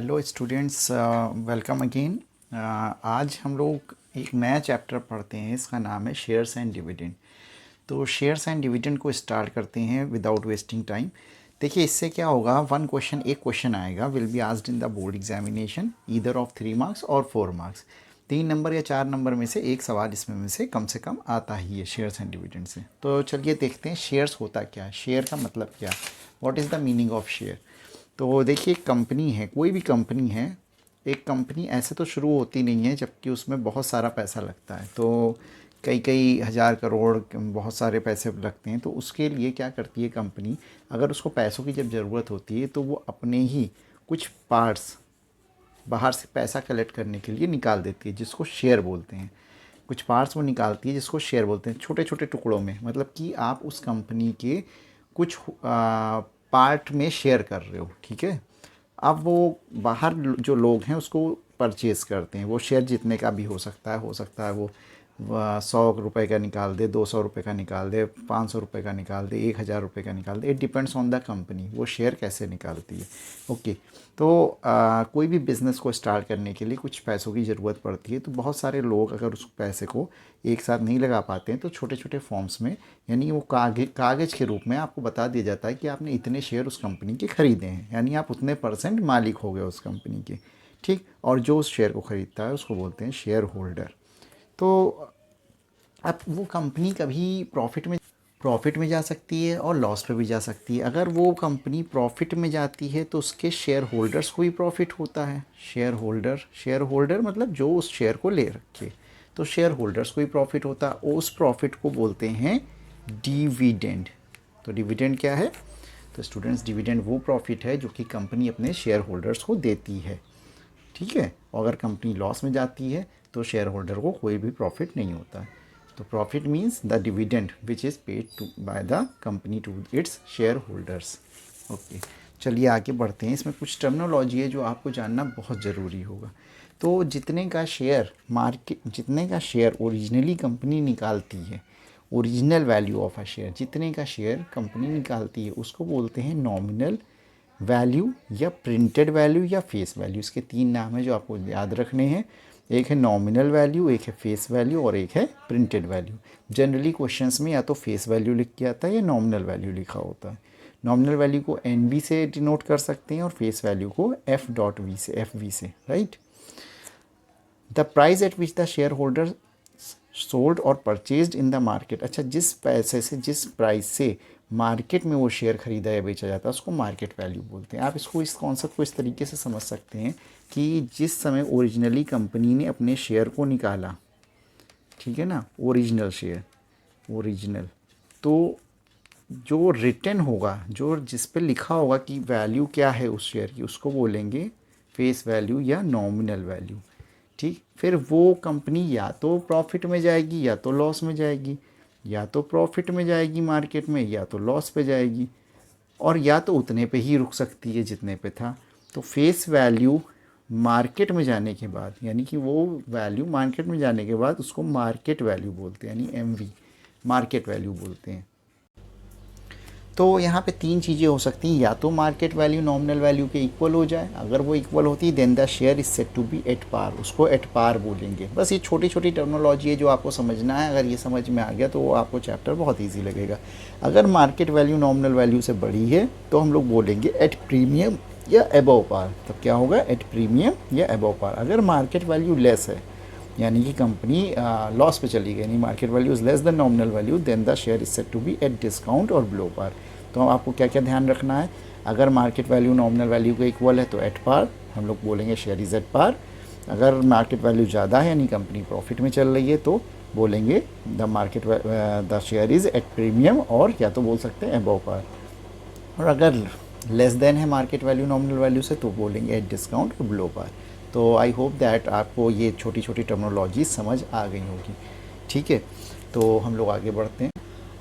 Hello students, welcome again. आज हम लोग एक नया चैप्टर पढ़ते हैं। इसका नाम है शेयर्स एंड डिविडेंड। तो शेयर्स एंड डिविडेंड को स्टार्ट करते हैं विदाउट वेस्टिंग टाइम। देखिए इससे क्या होगा, एक क्वेश्चन आएगा, will be asked in the board examination either of 3 marks और 4 मार्क्स। 3 नंबर या 4 नंबर में से एक सवाल इसमें में से कम आता ही है शेयर्स एंड डिविडेंड से। तो चलिए देखते हैं शेयर्स होता क्या है, शेयर का मतलब क्या, what is the meaning of share. तो देखिए एक कंपनी है, कोई भी कंपनी है, एक कंपनी ऐसे तो शुरू होती नहीं है जबकि उसमें बहुत सारा पैसा लगता है। तो कई कई हज़ार करोड़ बहुत सारे पैसे लगते हैं। तो उसके लिए क्या करती है कंपनी, अगर उसको पैसों की जब ज़रूरत होती है तो वो अपने ही कुछ पार्ट्स बाहर से पैसा कलेक्ट करने के लिए निकाल देती है, जिसको शेयर बोलते हैं। कुछ पार्ट्स वो निकालती है जिसको शेयर बोलते हैं, छोटे छोटे टुकड़ों में। मतलब कि आप उस कंपनी के कुछ पार्ट में शेयर कर रहे हो, ठीक है। अब वो बाहर जो लोग हैं उसको परचेज़ करते हैं। वो शेयर जितने का भी हो सकता है वो 100 रुपये का निकाल दे, 200 रुपये का निकाल दे, 500 रुपये का निकाल दे, 1000 रुपये का निकाल दे। It depends on the company वो शेयर कैसे निकालती है। ओके। तो कोई भी बिज़नेस को स्टार्ट करने के लिए कुछ पैसों की ज़रूरत पड़ती है। तो बहुत सारे लोग अगर उस पैसे को एक साथ नहीं लगा पाते हैं तो छोटे छोटे फॉर्म्स में, यानी वो कागज़ के रूप में आपको बता दिया जाता है कि आपने इतने शेयर उस कंपनी के ख़रीदे हैं, यानी आप उतने % मालिक हो गए उस कंपनी के, ठीक। और जो उस शेयर को ख़रीदता है उसको बोलते हैं शेयर होल्डर। तो अब वो कंपनी कभी प्रॉफिट में जा सकती है और लॉस पे भी जा सकती है। अगर वो कंपनी प्रॉफिट में जाती है तो उसके शेयर होल्डर्स को भी प्रॉफिट होता है। शेयर होल्डर मतलब जो उस शेयर को ले रखे, तो शेयर होल्डर्स को भी प्रॉफिट होता है। उस प्रॉफिट को बोलते हैं डिविडेंड। तो डिविडेंड क्या है? तो स्टूडेंट्स, डिविडेंड वो प्रॉफिट है जो कि कंपनी अपने शेयर होल्डर्स को देती है, ठीक है। और अगर कंपनी लॉस में जाती है तो शेयर होल्डर को कोई भी प्रॉफिट नहीं होता है। तो profit means the dividend which is paid to by the company to its shareholders. Okay, चलिए आगे बढ़ते हैं। इसमें कुछ टर्मिनोलॉजी है जो आपको जानना बहुत ज़रूरी होगा। तो जितने का शेयर ओरिजिनली कंपनी निकालती है, original value of a share, जितने का शेयर कंपनी निकालती है उसको बोलते हैं नॉमिनल वैल्यू या प्रिंटेड वैल्यू या फेस वैल्यू। इसके 3 नाम हैं जो आपको याद रखने हैं। एक है नॉमिनल वैल्यू, एक है फेस वैल्यू और एक है प्रिंटेड वैल्यू। जनरली क्वेश्चंस में या तो फेस वैल्यू लिख के आता है या नॉमिनल वैल्यू लिखा होता है। नॉमिनल वैल्यू को NV से डिनोट कर सकते हैं और फेस वैल्यू को FV से, right. The price at which the share holder sold और परचेज्ड इन द मार्केट। अच्छा, जिस प्राइस से मार्केट में वो शेयर खरीदा या बेचा जाता है उसको मार्केट वैल्यू बोलते हैं। आप इस कॉन्सेप्ट को इस तरीके से समझ सकते हैं कि जिस समय ओरिजिनली कंपनी ने अपने शेयर को निकाला, ठीक है ना, ओरिजिनल शेयर, तो जो रिटर्न होगा, जो जिस पे लिखा होगा कि वैल्यू क्या है उस शेयर की, उसको बोलेंगे फेस वैल्यू या नॉमिनल वैल्यू, ठीक। फिर वो कंपनी या तो प्रॉफिट में जाएगी या तो लॉस में जाएगी, या तो प्रॉफिट में जाएगी मार्केट में या तो लॉस पे जाएगी, और या तो उतने पे ही रुक सकती है जितने पे था। तो फेस वैल्यू मार्केट में जाने के बाद, यानी कि वो वैल्यू मार्केट में जाने के बाद उसको मार्केट वैल्यू बोलते हैं, यानी MV, मार्केट वैल्यू बोलते हैं। तो यहाँ पे 3 चीज़ें हो सकती हैं, या तो मार्केट वैल्यू नॉमिनल वैल्यू के इक्वल हो जाए। अगर वो इक्वल होती है then the share is said to be at par, उसको एट पार बोलेंगे। बस ये छोटी छोटी टर्मिनोलॉजी है जो आपको समझना है। अगर ये समझ में आ गया तो आपको चैप्टर बहुत ईजी लगेगा। अगर मार्केट वैल्यू नॉमिनल वैल्यू से बड़ी है तो हम लोग बोलेंगे एट प्रीमियम या अबव पार। तब क्या होगा? एट प्रीमियम या अबव पार। अगर मार्केट वैल्यू लेस है, यानी कि कंपनी लॉस पे चली गई, यानी market value is less than nominal value, then the share is said to be at discount or below par. तो आपको क्या क्या ध्यान रखना है? अगर मार्केट वैल्यू नॉमिनल वैल्यू के इक्वल है तो एट पार, हम लोग बोलेंगे शेयर इज़ एट पार। अगर मार्केट वैल्यू ज़्यादा है यानी कंपनी प्रॉफिट में चल रही है तो बोलेंगे the share is at premium, और या तो बोल सकते हैं अबव पार। और अगर लेस देन है मार्केट वैल्यू नॉमिनल वैल्यू से तो बोलेंगे at discount or below par. तो आई होप दैट आपको ये छोटी छोटी टर्मिनोलॉजी समझ आ गई होगी, ठीक है। तो हम लोग आगे बढ़ते हैं।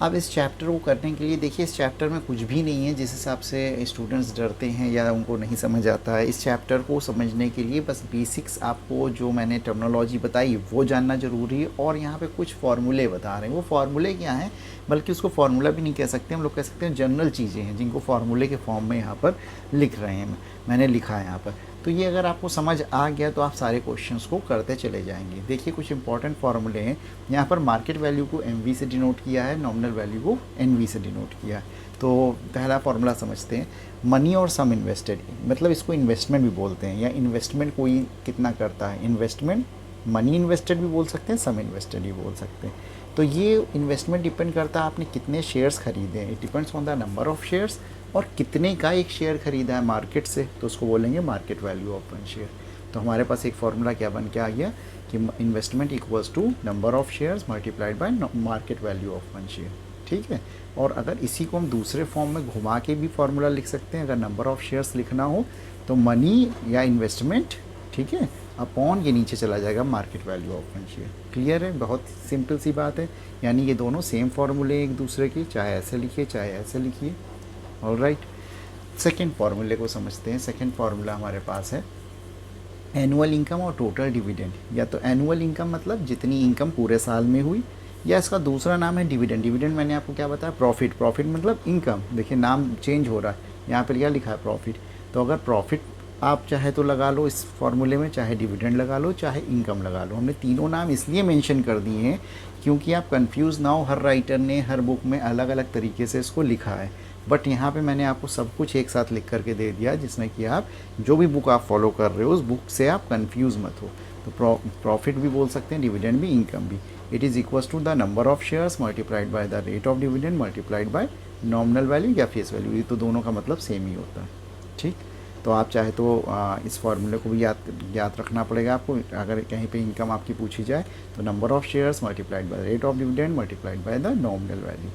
अब इस चैप्टर को करने के लिए देखिए, इस चैप्टर में कुछ भी नहीं है जिस हिसाब से स्टूडेंट्स डरते हैं या उनको नहीं समझ आता है। इस चैप्टर को समझने के लिए बस बेसिक्स, आपको जो मैंने टर्मिनोलॉजी बताई वो जानना ज़रूरी है। और यहाँ पे कुछ फार्मूले बता रहे हैं। वो फार्मूले क्या हैं, बल्कि उसको फार्मूला भी नहीं कह सकते, हम लोग कह सकते हैं जनरल चीज़ें हैं जिनको फार्मूले के फॉर्म में यहाँ पर लिख रहे हैं, मैंने लिखा है यहाँ पर। तो ये अगर आपको समझ आ गया तो आप सारे क्वेश्चंस को करते चले जाएंगे। देखिए कुछ इंपॉर्टेंट फार्मूले हैं। यहाँ पर मार्केट वैल्यू को एम से डिनोट किया है, नॉमिनल वैल्यू को एन से डिनोट किया है। तो पहला फार्मूला समझते हैं, मनी और सम इन्वेस्टेड, मतलब इसको इन्वेस्टमेंट भी बोलते हैं, या इन्वेस्टमेंट कोई कितना करता है, इन्वेस्टमेंट मनी इन्वेस्टेड भी बोल सकते हैं, सम इन्वेस्टेड भी बोल सकते हैं। तो ये इन्वेस्टमेंट डिपेंड करता है आपने कितने शेयर्स खरीदे हैं, it depends on the number of shares, और कितने का एक शेयर खरीदा है मार्केट से, तो उसको बोलेंगे market value of one share. तो हमारे पास एक फार्मूला क्या बन के आ गया कि investment equals to number of shares multiplied by market value of one share, ठीक है। और अगर इसी को हम दूसरे फॉर्म में घुमा के भी फार्मूला लिख सकते हैं, अगर नंबर ऑफ शेयर्स लिखना हो तो मनी या इन्वेस्टमेंट, ठीक है, अपॉन ये नीचे चला जाएगा market value of one share. Clear है, बहुत सिंपल सी बात है। यानी ये दोनों सेम फार्मूले एक दूसरे की, चाहे ऐसे लिखिए चाहे ऐसे लिखिए। ऑलराइट, सेकेंड फार्मूले को समझते हैं। सेकेंड फार्मूला हमारे पास है एनुअल इनकम और टोटल डिविडेंड। या तो एनुअल इनकम मतलब जितनी इनकम पूरे साल में हुई, या इसका दूसरा नाम है डिविडेंड। डिविडेंड मैंने आपको क्या बताया, प्रॉफिट। प्रॉफिट मतलब इनकम। देखिए नाम चेंज हो रहा है, यहाँ पर क्या लिखा है, प्रॉफिट। तो अगर प्रॉफिट आप चाहे तो लगा लो इस फॉर्मूले में, चाहे डिविडेंड लगा लो, चाहे इनकम लगा लो। हमने तीनों नाम इसलिए मेंशन कर दिए हैं क्योंकि आप कंफ्यूज ना हो। हर राइटर ने हर बुक में अलग अलग तरीके से इसको लिखा है, बट यहाँ पे मैंने आपको सब कुछ एक साथ लिख करके दे दिया, जिसमें कि आप जो भी बुक आप फॉलो कर रहे हो उस बुक से आप कंफ्यूज मत हो। तो प्रॉफिट भी बोल सकते हैं, डिविडेंड भी, इनकम भी। It is equals to the number of shares multiplied by the rate of dividend multiplied by nominal value या फेस वैल्यू। ये तो दोनों का मतलब सेम ही होता है, ठीक। तो आप चाहे तो इस फार्मूले को भी याद रखना पड़ेगा आपको। अगर कहीं पे इनकम आपकी पूछी जाए तो number of shares multiplied by rate of dividend multiplied by the nominal value.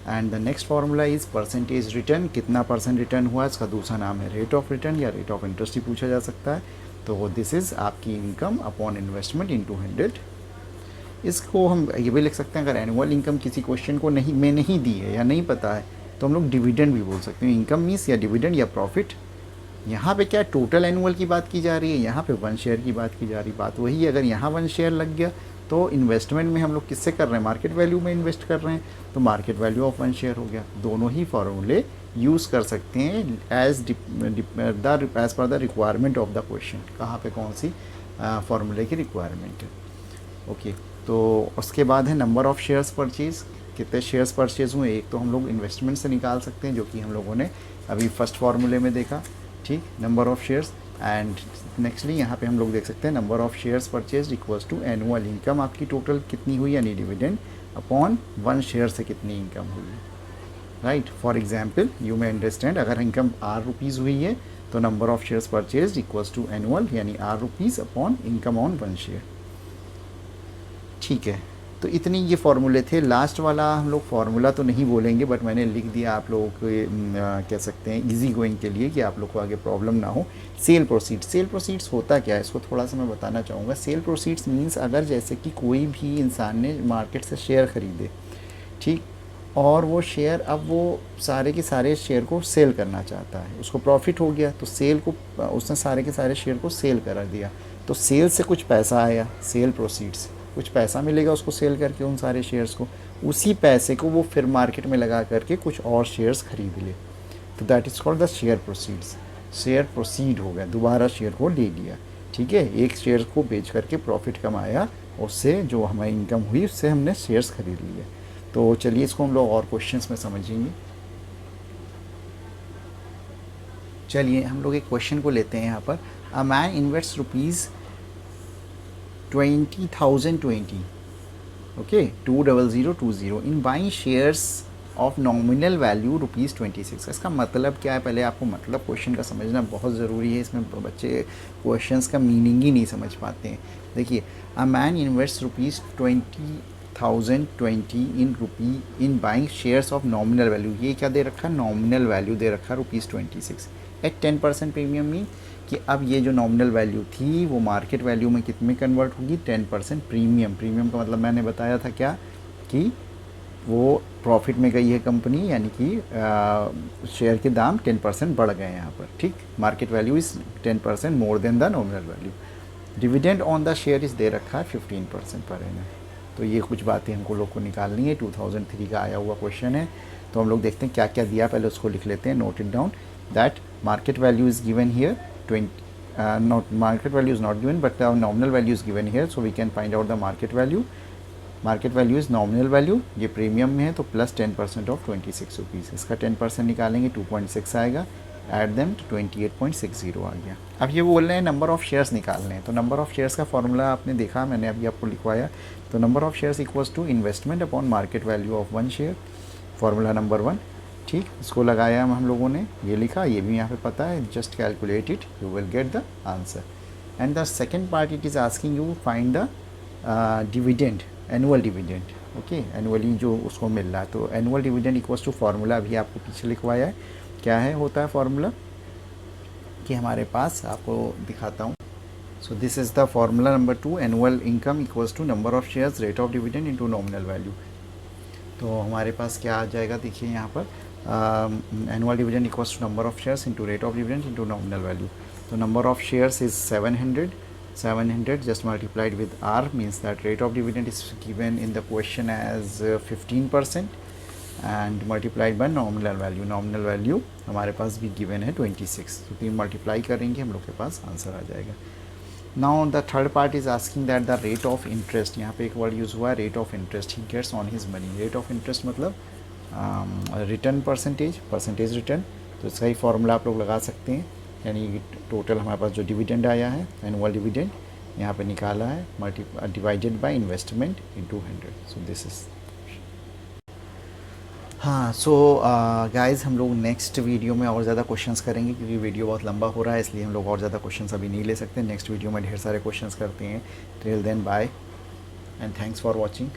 And the next formula is percentage return. कितना परसेंट रिटर्न हुआ, इसका दूसरा नाम है रेट ऑफ रिटर्न या रेट ऑफ इंटरेस्ट ही पूछा जा सकता है। तो दिस इज़ आपकी इनकम अपॉन इन्वेस्टमेंट इन 200। इसको हम ये भी लिख सकते हैं, अगर एनुअल इनकम किसी क्वेश्चन को नहीं दी है या नहीं पता है तो हम लोग डिविडेंड भी बोल सकते हैं। इनकम मीन्स या डिविडेंड या प्रॉफिट। यहाँ पे क्या टोटल एनुअल की बात की जा रही है, यहाँ पे वन शेयर की बात की जा रही। बात वही है, अगर यहाँ वन शेयर लग गया तो इन्वेस्टमेंट में हम लोग किससे कर रहे हैं, मार्केट वैल्यू में इन्वेस्ट कर रहे हैं, तो market value of one share हो गया। दोनों ही फॉर्मूले यूज़ कर सकते हैं as per the requirement of the question, कहाँ पे कौन सी फार्मूले की रिक्वायरमेंट है। ओके, तो उसके बाद है नंबर ऑफ शेयर्स परचेज। कितने शेयर्स परचेज हुए, एक तो हम लोग इन्वेस्टमेंट से निकाल सकते हैं जो कि हम लोगों ने अभी फर्स्ट फार्मूले में देखा, ठीक, number of shares. And nextly यहाँ पे हम लोग देख सकते हैं number of shares purchase equals to annual income, आपकी टोटल कितनी हुई यानी डिविडेंड, अपॉन वन शेयर से कितनी इनकम हुई, right. For example you may understand, अगर इनकम ₹R हुई है तो number of shares purchase equals to annual यानी ₹R upon income on one share, ठीक है। तो इतनी ये फार्मूले थे। लास्ट वाला हम लोग फार्मूला तो नहीं बोलेंगे, बट मैंने लिख दिया आप लोगों को कह सकते हैं इजी गोइंग के लिए कि आप लोग को आगे प्रॉब्लम ना हो। Cell proceeds. सेल प्रोसीड्स होता क्या है, इसको थोड़ा सा मैं बताना चाहूँगा। सेल प्रोसीड्स मीन्स अगर जैसे कि कोई भी इंसान ने मार्केट से शेयर ख़रीदे, ठीक, और वो शेयर अब वो सारे के सारे शेयर को सेल करना चाहता है, उसको प्रॉफिट हो गया तो सेल को उसने सारे के सारे शेयर को सेल करा दिया, तो सेल से कुछ पैसा आया, सेल प्रोसीड्स, कुछ पैसा मिलेगा उसको सेल करके उन सारे शेयर्स को। उसी पैसे को वो फिर मार्केट में लगा करके कुछ और शेयर्स खरीद ले, तो that is called the share proceeds. Share proceed हो गया, दोबारा शेयर को ले लिया, ठीक है। एक शेयर को बेच करके प्रॉफिट कमाया, उससे जो हमारी इनकम हुई उससे हमने शेयर्स खरीद लिए। तो चलिए इसको हम लोग और क्वेश्चंस में समझेंगे। चलिए हम लोग एक क्वेश्चन को लेते हैं यहाँ पर। A man invest ₹20,020, okay, 20020 in buying shares of nominal value ₹26। इसका मतलब क्या है, पहले आपको मतलब क्वेश्चन का समझना बहुत ज़रूरी है। इसमें बच्चे क्वेश्चंस का मीनिंग ही नहीं समझ पाते हैं। देखिए, a man invest ₹20,020 in buying shares of nominal value. ये क्या दे रखा है, नॉमिनल वैल्यू दे रखा है ₹26 एट 10% प्रीमियम। मीन कि अब ये जो नॉमिनल वैल्यू थी वो मार्केट वैल्यू में कितने कन्वर्ट होगी, 10% प्रीमियम। प्रीमियम का मतलब मैंने बताया था क्या, कि वो प्रॉफिट में गई है कंपनी, यानी कि शेयर के दाम 10% बढ़ गए यहाँ पर, ठीक। Market value is 10% more than the nominal value. Dividend on the share is they रखा है 15% पर एनम। तो ये कुछ बातें हमको लोग को निकालनी है। 2003 का आया हुआ क्वेश्चन है, तो हम लोग देखते हैं क्या क्या दिया, पहले उसको लिख लेते हैं, note it down. That market value is given here not market value is not given, but the nominal value is given here, so we can find out the market value. Market value is nominal value, ये premium में है तो plus 10% of 26 rupees, इसका 10% निकालेंगे 2.6 आएगा, add them तो 28.60 आ गया। अब ये बोल रहे हैं नंबर ऑफ़ शेयर्स निकालने हैं, तो नंबर ऑफ़ शेयर्स का फॉर्मूला आपने देखा, मैंने अभी आपको लिखवाया। तो number of shares equals to investment upon market value of one share, formula number 1। ठीक, इसको लगाया हम लोगों ने, ये लिखा, ये भी यहाँ पे पता है, just calculate it, you will get the answer. And the second part it is asking you find the dividend, annual dividend. Okay, annually जो उसको मिल रहा है, तो annual dividend equals to formula अभी आपको पीछे लिखवाया है। क्या है होता है फार्मूला कि हमारे पास, आपको दिखाता हूँ। So this is the formula number 2, annual income equals to number of shares rate of dividend into nominal value. तो हमारे पास क्या आ जाएगा, देखिए यहाँ पर annual dividend equals to number of shares into rate of dividend into nominal value. तो number of shares is 700 just multiplied with R, means that rate of dividend is given in the question as 15% and multiplied by nominal value। nominal value हमारे पास भी given है 26, तो 3 multiply करेंगे हम लोग के पास answer आ जाएगा। Now the third part is asking that the rate of interest, यहाँ पे एक वर्ड यूज़ हुआ है rate of interest, he gets on his money. Rate of interest मतलब रिटर्न परसेंटेज रिटर्न, तो इसका ही फॉर्मूला आप लोग लगा सकते हैं। यानी टोटल हमारे पास जो डिविडेंड आया है, एनुअल डिविडेंड यहाँ पे निकाला है, divided by investment into 100, so this is. हाँ, सो गाइज़ हम लोग नेक्स्ट वीडियो में और ज़्यादा क्वेश्चंस करेंगे, क्योंकि वीडियो बहुत लंबा हो रहा है, इसलिए हम लोग और ज़्यादा क्वेश्चंस अभी नहीं ले सकते। नेक्स्ट वीडियो में ढेर सारे क्वेश्चंस करते हैं। Till then bye and thanks for watching.